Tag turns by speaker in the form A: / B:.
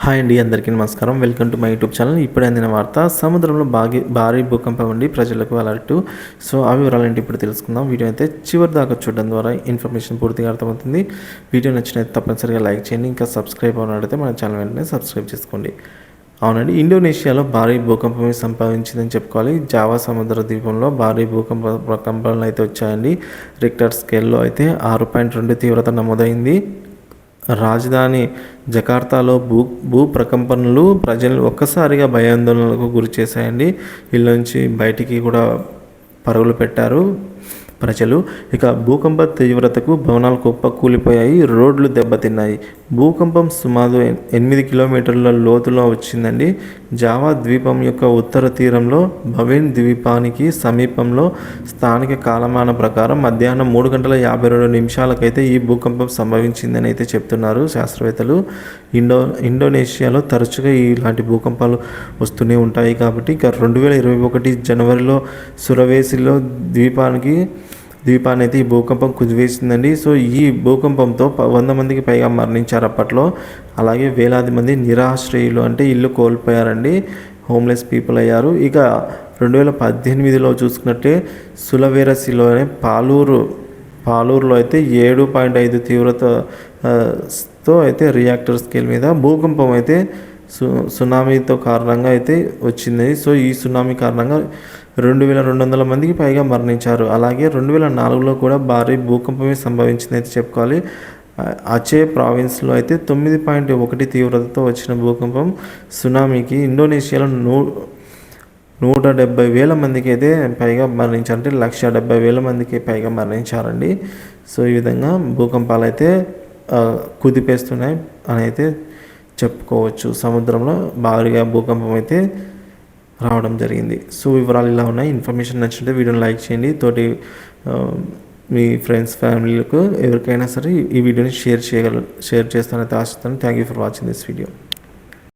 A: Hi అండి, అందరికీ నమస్కారం. Welcome to my YouTube channel. ఇప్పుడు అందిన వార్త, సముద్రంలో భారీ భూకంపం ఉండి ప్రజలకు అలర్ట్. సో ఆ వివరాలు ఇప్పుడు తెలుసుకుందాం. వీడియో అయితే చివరి దాకా చూడడం ద్వారా ఇన్ఫర్మేషన్ పూర్తిగా అర్థమవుతుంది. వీడియో నచ్చినైతే తప్పనిసరిగా లైక్ చేయండి. ఇంకా సబ్స్క్రైబ్ అవ్వనట్లయితే మన ఛానల్ వెంటనే సబ్స్క్రైబ్ చేసుకోండి. అవునండి, ఇండోనేషియాలో భారీ భూకంపం సంభవించిందని చెప్పుకోవాలి. జావా సముద్ర ద్వీపంలో భారీ భూకంపాలు అయితే వచ్చాయండి. రిక్టర్ స్కేల్లో అయితే 6.2 తీవ్రత నమోదైంది. రాజధాని జకార్తాలో భూ ప్రకంపనలు ప్రజలను ఒక్కసారిగా భయాందోళనలకు గురి చేశాయండి. ఇళ్ళ నుంచి బయటికి కూడా పరుగులు పెట్టారు ప్రజలు. ఇక భూకంప తీవ్రతకు భవనాలు కూలిపోయాయి, రోడ్లు దెబ్బతిన్నాయి. భూకంపం సుమారు 8 కిలోమీటర్ల లోతులో వచ్చిందండి. జావా ద్వీపం యొక్క ఉత్తర తీరంలో భవెన్ ద్వీపానికి సమీపంలో స్థానిక కాలమాన ప్రకారం మధ్యాహ్నం 3:52 ఈ భూకంపం సంభవించిందని అయితే చెప్తున్నారు శాస్త్రవేత్తలు. ఇండోనేషియాలో తరచుగా ఇలాంటి భూకంపాలు వస్తూనే ఉంటాయి కాబట్టి ఇక 2021 జనవరిలో సులవేసిలో ద్వీపాన్ని అయితే ఈ భూకంపం కుదివేసిందండి. సో ఈ భూకంపంతో 100 మందికి పైగా మరణించారు అప్పట్లో. అలాగే వేలాది మంది నిరాశ్రయులు, అంటే ఇల్లు కోల్పోయారండి, హోమ్లెస్ పీపుల్ అయ్యారు. ఇక 2018లో చూసుకున్నట్టే సులవేరసిలోనే పాలూరులో అయితే 7.5 తీవ్రతతో అయితే రియాక్టర్ స్కేల్ మీద భూకంపం అయితే సునామీతో కారణంగా అయితే వచ్చింది. సో ఈ సునామీ కారణంగా 2200 మందికి పైగా మరణించారు. అలాగే 2004లో కూడా భారీ భూకంపమే సంభవించింది అయితే చెప్పుకోవాలి. అచే ప్రావిన్స్లో అయితే 9.1 తీవ్రతతో వచ్చిన భూకంపం సునామీకి ఇండోనేషియాలో 170,000 మందికి అయితే పైగా మరణించారు, అంటే 170,000 మందికి పైగా మరణించారండి. సో ఈ విధంగా భూకంపాలు అయితే కుదిపేస్తున్నాయి అని అయితే చెప్పుకోవచ్చు. సముద్రంలో భారీగా భూకంపం అయితే రావడం జరిగింది. సో వివరాలు ఇలా ఉన్నాయి. ఇన్ఫర్మేషన్ నచ్చితే వీడియోని లైక్ చేయండి. మీ ఫ్రెండ్స్, ఫ్యామిలీలకు ఎవరికైనా సరే ఈ వీడియోని షేర్ చేస్తానైతే ఆశిస్తాను. Thank you for watching this video.